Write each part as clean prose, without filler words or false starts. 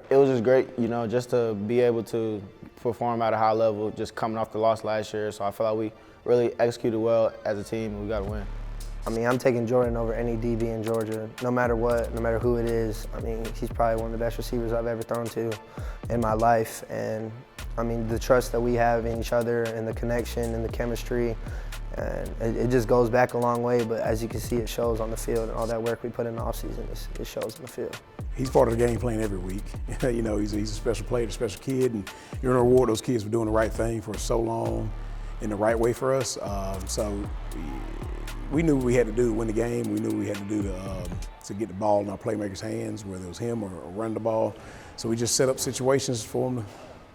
It was just great, just to be able to perform at a high level, just coming off the loss last year. So I feel like we really executed well as a team, and we got to win. I mean, I'm taking Jordan over any DB in Georgia, no matter what, no matter who it is. I mean, he's probably one of the best receivers I've ever thrown to in my life. And I mean, the trust that we have in each other and the connection and the chemistry, and it just goes back a long way. But as you can see, it shows on the field, and all that work we put in the offseason, it shows on the field. He's part of the game plan every week. He's a special player, a special kid, and you're going to reward those kids for doing the right thing for so long in the right way for us. So we knew what we had to do to win the game. We knew what we had to do to get the ball in our playmakers' hands, whether it was him or run the ball. So we just set up situations for him to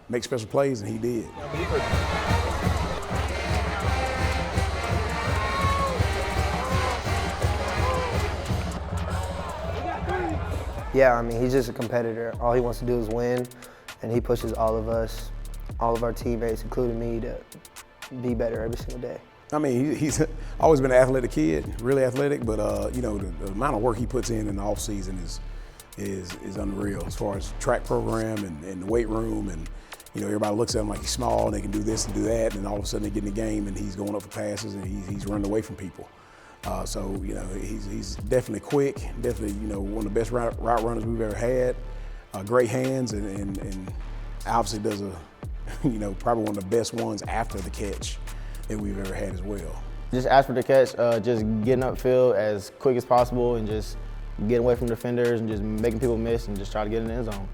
make special plays, and he did. Yeah, I mean, he's just a competitor. All he wants to do is win, and he pushes all of us, all of our teammates, including me, to be better every single day. I mean, he's always been an athletic kid, really athletic, but the amount of work he puts in the off season is unreal as far as track program and the weight room, and everybody looks at him like he's small and they can do this and do that, and all of a sudden they get in the game and he's going up for passes and he's running away from people. So he's definitely quick, definitely one of the best route runners we've ever had. Great hands, and obviously does probably one of the best ones after the catch that we've ever had as well. Just after the catch, just getting upfield as quick as possible and just getting away from defenders and just making people miss and just try to get in the end zone.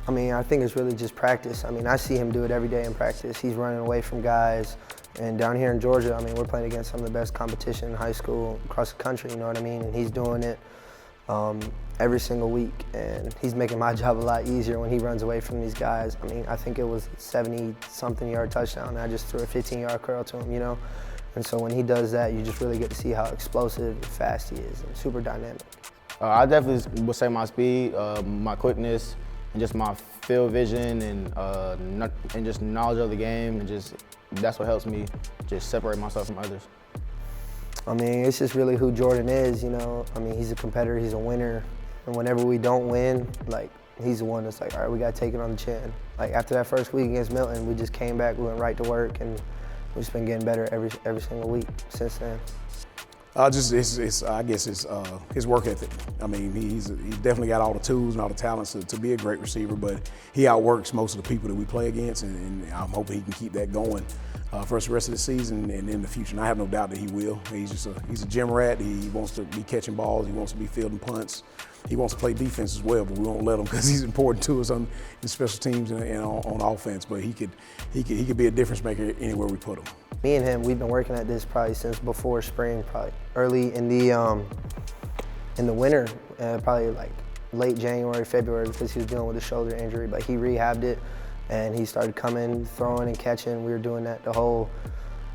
I mean, I think it's really just practice. I mean, I see him do it every day in practice. He's running away from guys. And down here in Georgia, I mean, we're playing against some of the best competition in high school across the country, you know what I mean? And he's doing it every single week. And he's making my job a lot easier when he runs away from these guys. I mean, I think it was 70-something yard touchdown, and I just threw a 15-yard curl to him, And so when he does that, you just really get to see how explosive and fast he is and super dynamic. I definitely would say my speed, my quickness, and just my field vision and just knowledge of the game, and just that's what helps me just separate myself from others. I mean, it's just really who Jordan is, I mean, he's a competitor, he's a winner, and whenever we don't win, he's the one that's like, all right, we got to take it on the chin. After that first week against Milton, we just came back, we went right to work, and we've just been getting better every single week since then. I guess it's his work ethic. I mean, he's definitely got all the tools and all the talents to be a great receiver, but he outworks most of the people that we play against, and I'm hoping he can keep that going for the rest of the season and in the future. And I have no doubt that he will. He's a gym rat. He wants to be catching balls. He wants to be fielding punts. He wants to play defense as well, but we won't let him because he's important to us in special teams and on offense. But he could be a difference maker anywhere we put him. Me and him, we've been working at this probably since before spring, probably early in the winter, probably late January, February, because he was dealing with a shoulder injury. But he rehabbed it, and he started coming, throwing and catching. We were doing that the whole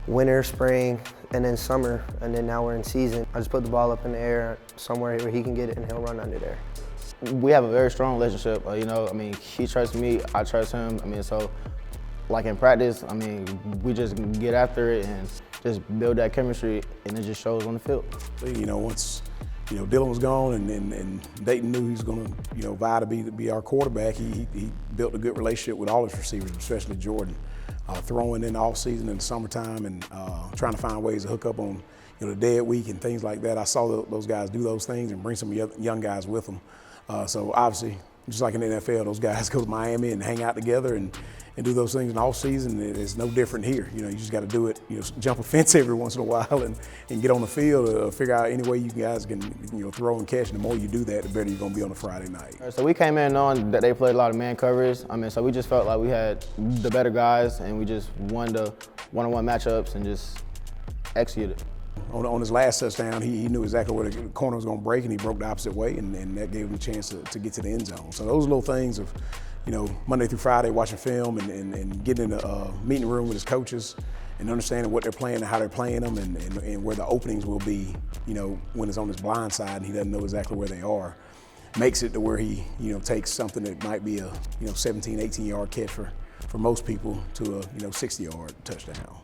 winter, spring, and then summer, and then now we're in season. I just put the ball up in the air somewhere where he can get it, and he'll run under there. We have a very strong relationship. I mean, he trusts me, I trust him. I mean, so in practice, I mean, we just get after it and just build that chemistry, and it just shows on the field. Once Dylan was gone and Dayton knew he was going to vie to be our quarterback, he built a good relationship with all his receivers, especially Jordan. Throwing in the off season in the summertime and trying to find ways to hook up on the dead week and things like that. I saw those guys do those things and bring some young guys with them. So obviously, just like in the NFL, those guys go to Miami and hang out together and do those things in the off season. It's no different here. You just got to do it. Jump a fence every once in a while and get on the field. Figure out any way you guys can throw and catch. And the more you do that, the better you're going to be on a Friday night. So we came in knowing that they played a lot of man coverage. I mean, so we just felt like we had the better guys, and we just won the one-on-one matchups and just executed. On his last touchdown, he knew exactly where the corner was going to break, and he broke the opposite way, and that gave him a chance to get to the end zone. So those little things of, Monday through Friday watching film and getting in the meeting room with his coaches and understanding what they're playing and how they're playing them and where the openings will be, when it's on his blind side and he doesn't know exactly where they are, makes it to where he, takes something that might be a, 17, 18-yard catch for most people to a, 60-yard touchdown.